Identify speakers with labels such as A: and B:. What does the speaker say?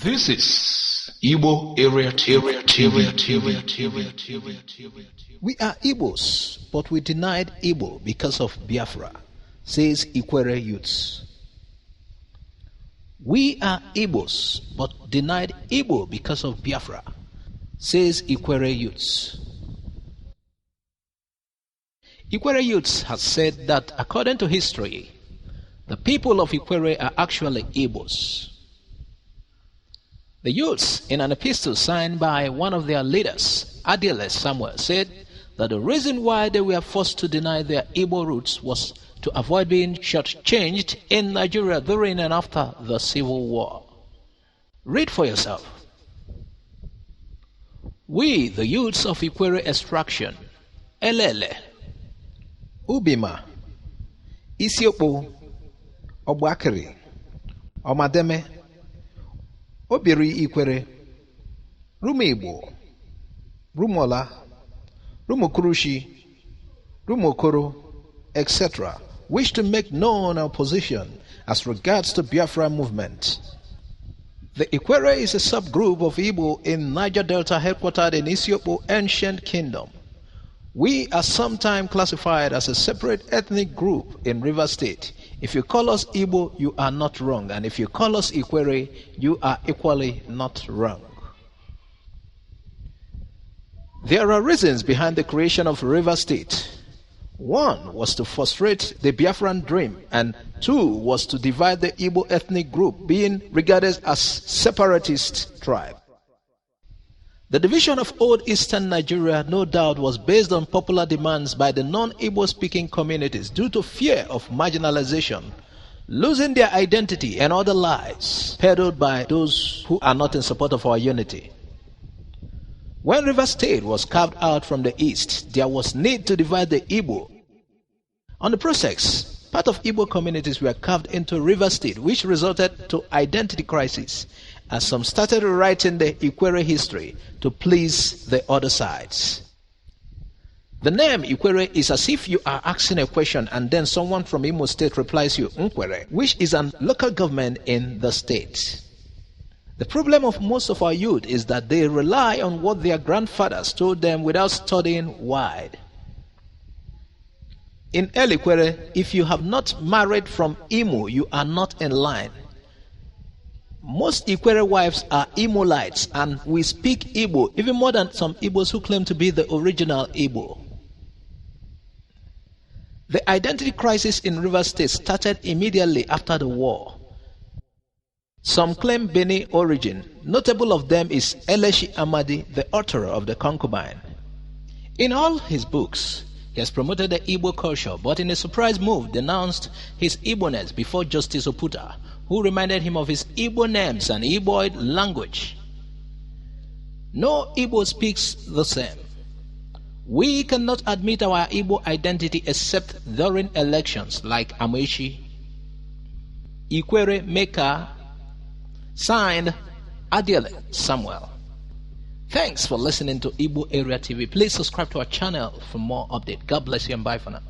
A: This is Igbo area
B: We are Igbos, but we denied Igbo because of Biafra, says Ikwerre Youths. We are Igbos, but denied Igbo because of Biafra, says Ikwerre Youths. Ikwerre Youths has said that according to history, the people of Ikwerre are actually Igbos. The youths, in an epistle signed by one of their leaders, Adele Samuel, said that the reason why they were forced to deny their Igbo roots was to avoid being shortchanged in Nigeria during and after the Civil War. Read for yourself. We, the youths of Ikwerre extraction, Elele, Ubima, Isiokpo, Ogbakiri, Omademe, Obiri Ikwerre, Rumigbo, Rumola, Rumukurushi, Rumokoro, etc., wish to make known our position as regards the Biafra movement. The Ikwerre is a subgroup of Igbo in Niger Delta headquartered in Isiokpo ancient kingdom. We are sometimes classified as a separate ethnic group in River State. If you call us Igbo, you are not wrong. And if you call us Ikwerre, you are equally not wrong. There are reasons behind the creation of River State. One was to frustrate the Biafran dream, and two was to divide the Igbo ethnic group, being regarded as separatist tribe. The division of old eastern Nigeria no doubt was based on popular demands by the non-Igbo speaking communities due to fear of marginalization, losing their identity, and other lies peddled by those who are not in support of our unity. When River State was carved out from the east, there was need to divide the Igbo. On the process, part of Igbo communities were carved into River State, which resulted to identity crisis, as some started rewriting the Ikwerre history to please the other sides. The name Ikwerre is as if you are asking a question and then someone from Imo State replies you Nkwere, which is a local government in the state. The problem of most of our youth is that they rely on what their grandfathers told them without studying wide. In El Ikwerre, if you have not married from Imo, you are not in line. Most Ikwerre wives are Imolites, and we speak Igbo even more than some Igbos who claim to be the original Igbo. The identity crisis in River State started immediately after the war. Some claim Beni origin. Notable of them is Eleshi Amadi, the author of The Concubine. In all his books, he has promoted the Igbo culture, but in a surprise move denounced his Igbo-ness before Justice Oputa, who reminded him of his Igbo names and Igboid language. No Igbo speaks the same. We cannot admit our Igbo identity except during elections like Amechi. Ikwerre Maker. Signed, Adele Samuel. Thanks for listening to Igbo Area TV. Please subscribe to our channel for more updates. God bless you and bye for now.